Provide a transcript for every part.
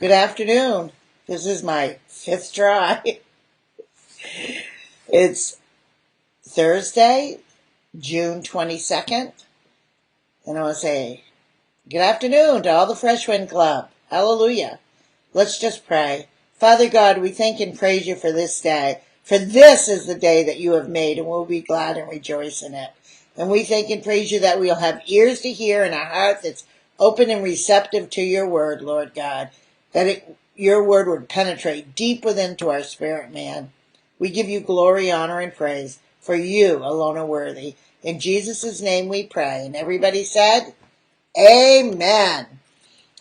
Good afternoon. This is my fifth try. It's Thursday, June 22nd, and I want to say good afternoon to all the Fresh Wind Club. Hallelujah. Let's just pray. Father God, we thank and praise you for this day, for this is the day that you have made, and we'll be glad and rejoice in it. And we thank and praise you that we'll have ears to hear and a heart that's open and receptive to your word, Lord God, that your word would penetrate deep within to our spirit, man. We give you glory, honor, and praise, for you alone are worthy. In Jesus' name we pray. And everybody said, Amen.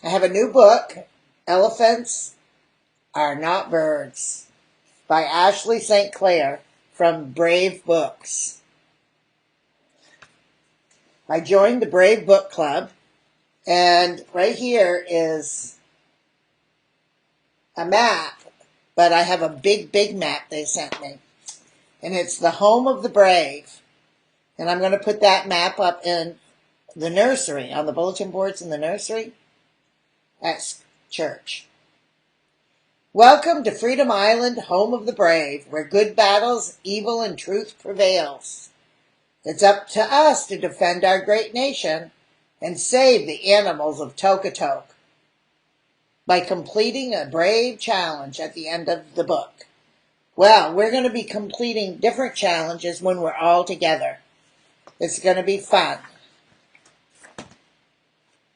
I have a new book, Elephants Are Not Birds, by Ashley St. Clair from Brave Books. I joined the Brave Book Club, and right here is a map, but I have a big map they sent me. And it's the home of the brave. And I'm going to put that map up in the nursery, on the bulletin boards in the nursery at church. Welcome to Freedom Island, home of the brave, where good battles, evil, and truth prevails. It's up to us to defend our great nation and save the animals of Tokatoke by completing a brave challenge at the end of the book. Well, we're going to be completing different challenges when we're all together. It's going to be fun.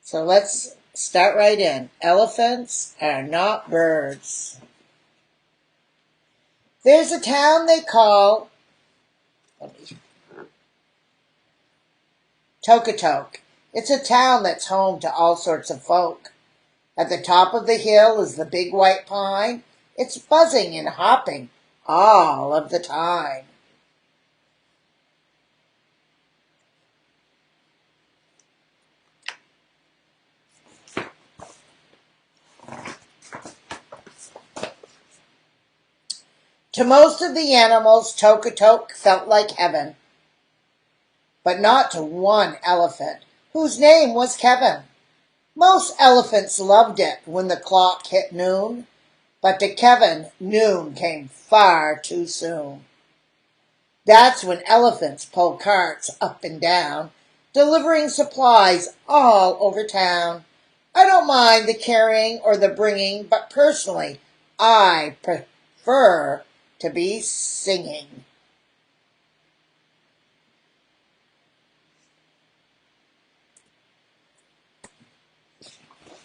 So let's start right in. Elephants are not birds. There's a town they call Tokatoke. It's a town that's home to all sorts of folk. At the top of the hill is the big white pine. It's buzzing and hopping all of the time. To most of the animals, Tokatoke felt like heaven, but not to one elephant, whose name was Kevin. Most elephants loved it when the clock hit noon, but to Kevin, noon came far too soon. That's when elephants pull carts up and down, delivering supplies all over town. I don't mind the carrying or the bringing, but personally, I prefer to be singing.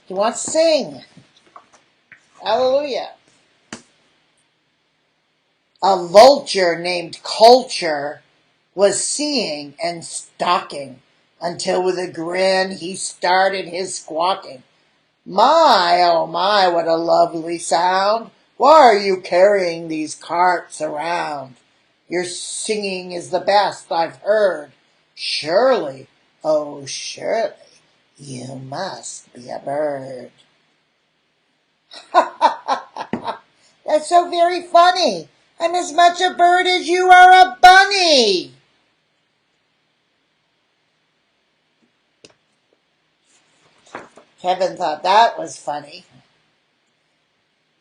He wants to sing. Hallelujah. A vulture named Culture was seeing and stalking until with a grin he started his squawking. My, oh my, what a lovely sound. Why are you carrying these carts around? Your singing is the best I've heard. Surely, oh surely, you must be a bird. That's so very funny. I'm as much a bird as you are a bunny. Kevin thought that was funny.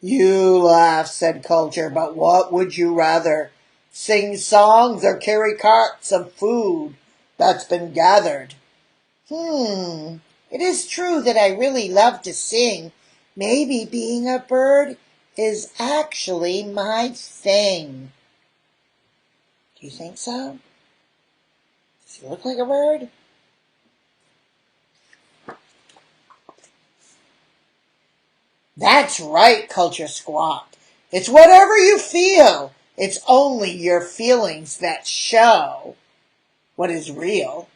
You laugh, said Culture, but what would you rather? Sing songs or carry carts of food that's been gathered? It is true that I really love to sing. Maybe being a bird is actually my thing. Do you think so? Does he look like a bird? That's right, Culture squawked. It's whatever you feel. It's only your feelings that show what is real.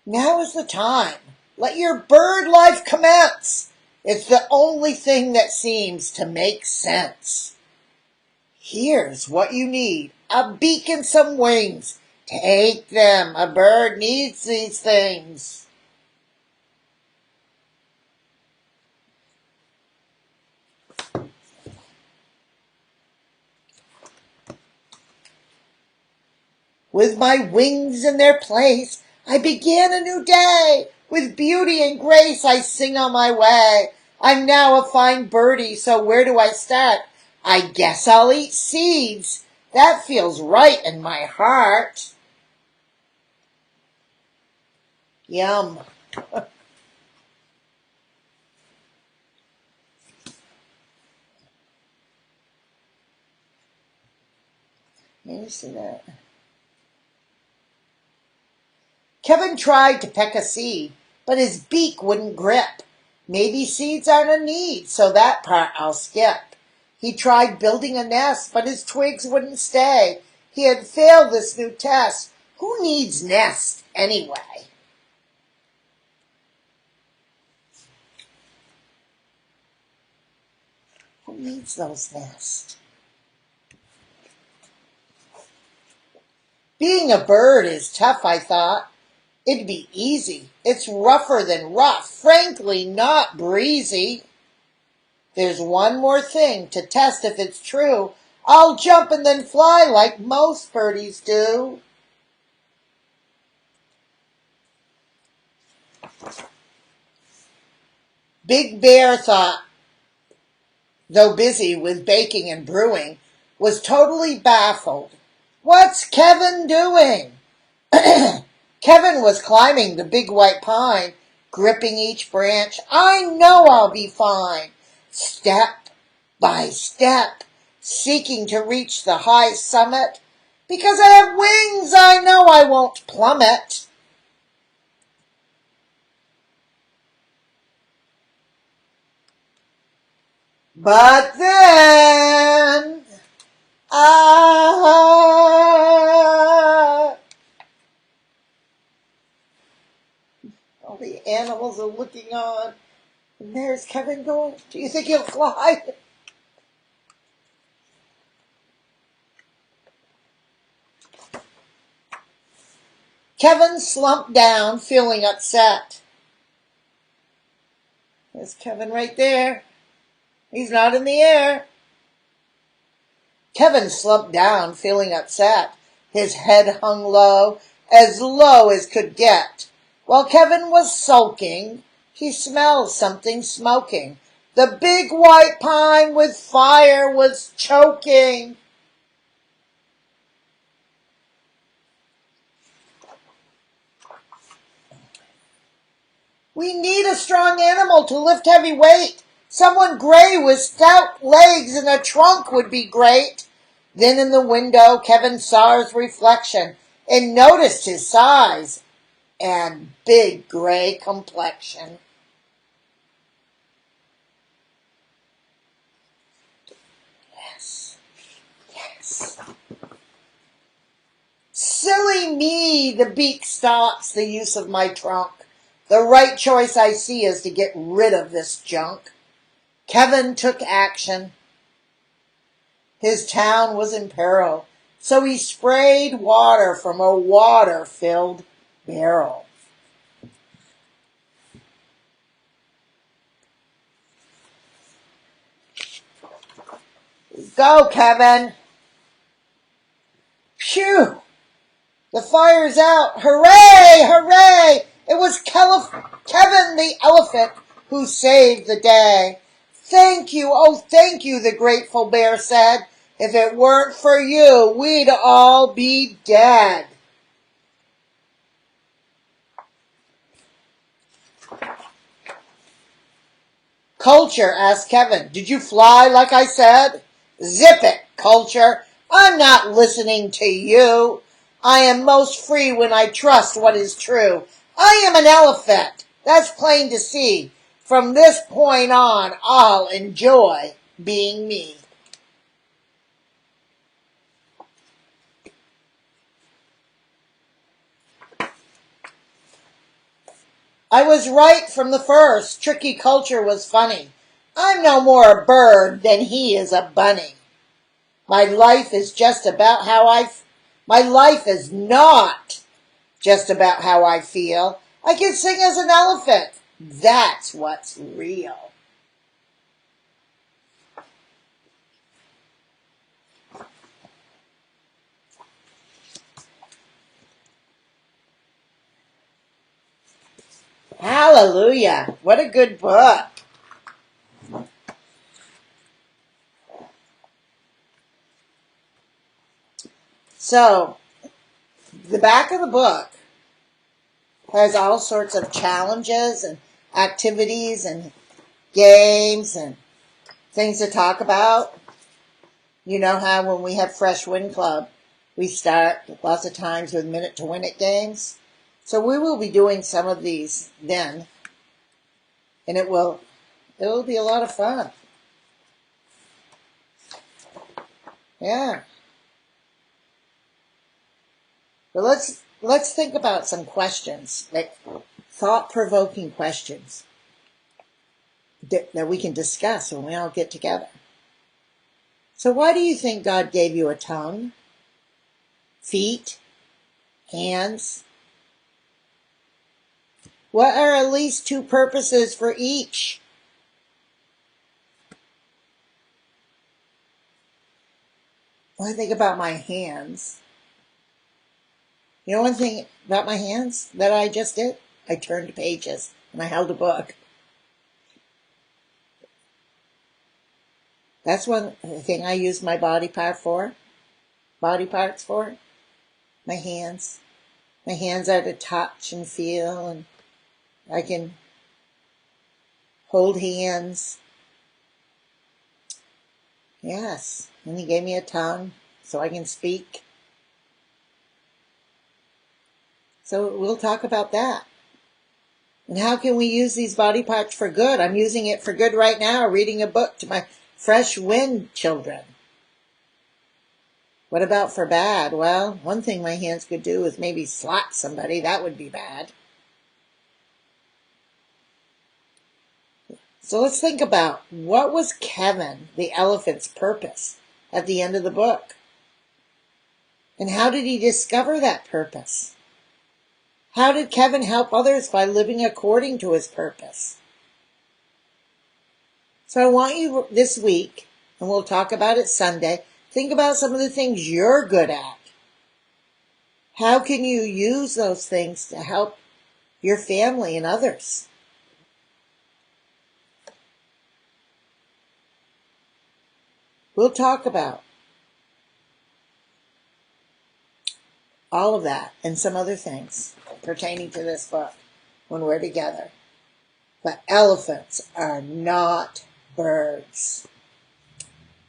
Now is the time. Let your bird life commence. It's the only thing that seems to make sense. Here's what you need. A beak and some wings. Take them. A bird needs these things. With my wings in their place, I begin a new day. With beauty and grace I sing on my way. I'm now a fine birdie, so where do I start? I guess I'll eat seeds. That feels right in my heart. Yum. Let me see that. Kevin tried to peck a seed, but his beak wouldn't grip. Maybe seeds aren't a need, so that part I'll skip. He tried building a nest, but his twigs wouldn't stay. He had failed this new test. Who needs nests anyway? Who needs those nests? Being a bird is tough, I thought. It'd be easy. It's rougher than rough, frankly not breezy. There's one more thing to test if it's true. I'll jump and then fly like most birdies do. Big Bear thought, though busy with baking and brewing, was totally baffled. What's Kevin doing? Kevin was climbing the big white pine, gripping each branch. I know I'll be fine. Step by step, seeking to reach the high summit. Because I have wings, I know I won't plummet. But then, all the animals are looking on. And there's Kevin going, do you think he'll fly? Kevin slumped down, feeling upset. There's Kevin right there. He's not in the air. Kevin slumped down, feeling upset. His head hung low as could get. While Kevin was sulking, he smelled something smoking. The big white pine with fire was choking. We need a strong animal to lift heavy weight. Someone gray with stout legs and a trunk would be great. Then in the window, Kevin saw his reflection and noticed his size and big gray complexion. Yes, yes. Silly me, the beak stops the use of my trunk. The right choice I see is to get rid of this junk. Kevin took action. His town was in peril, so he sprayed water from a water-filled barrel. Go, Kevin! Phew! The fire's out! Hooray! Hooray! It was Kevin the elephant who saved the day. Thank you, oh thank you, the grateful bear said. If it weren't for you, we'd all be dead. Culture asked Kevin, did you fly like I said? Zip it, Culture. I'm not listening to you. I am most free when I trust what is true. I am an elephant. That's plain to see. From this point on, I'll enjoy being me. I was right from the first. Tricky Culture was funny. I'm no more a bird than he is a bunny. My life is not just about how I feel. I can sing as an elephant. That's what's real. Hallelujah. What a good book. So, the back of the book has all sorts of challenges and activities and games and things to talk about. You know how when we have Fresh Wind Club, we start lots of times with Minute to Win It games. So we will be doing some of these then, and it will be a lot of fun. Yeah. But let's think about some questions, like thought-provoking questions that we can discuss when we all get together. So why do you think God gave you a tongue, feet, hands? What are at least two purposes for each? When I think about my hands, you know one thing about my hands that I just did? I turned pages and I held a book. That's one thing I use my body parts for. My hands. My hands are to touch and feel, and I can hold hands. Yes. And he gave me a tongue so I can speak. So we'll talk about that. And how can we use these body parts for good? I'm using it for good right now, reading a book to my Fresh Wind children. What about for bad? Well, one thing my hands could do is maybe slap somebody. That would be bad. So let's think about, what was Kevin the elephant's purpose at the end of the book? And how did he discover that purpose? How did Kevin help others by living according to his purpose? So I want you this week, and we'll talk about it Sunday, think about some of the things you're good at. How can you use those things to help your family and others? We'll talk about all of that and some other things pertaining to this book when we're together. But elephants are not birds.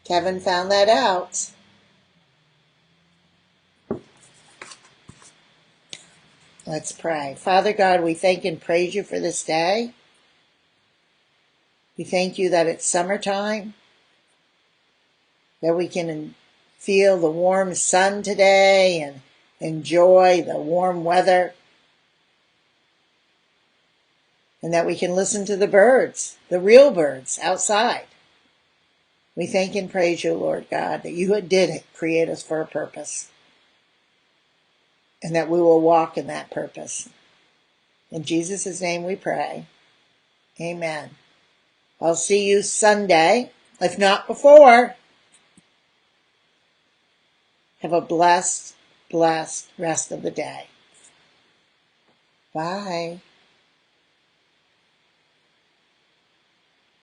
Kevin found that out. Let's pray. Father God, we thank and praise you for this day. We thank you that it's summertime, that we can feel the warm sun today and enjoy the warm weather, and that we can listen to the birds, the real birds outside. We thank and praise you, Lord God, that you did create us for a purpose, and that we will walk in that purpose. In Jesus' name we pray. Amen. I'll see you Sunday, if not before. Have a blessed rest of the day. Bye.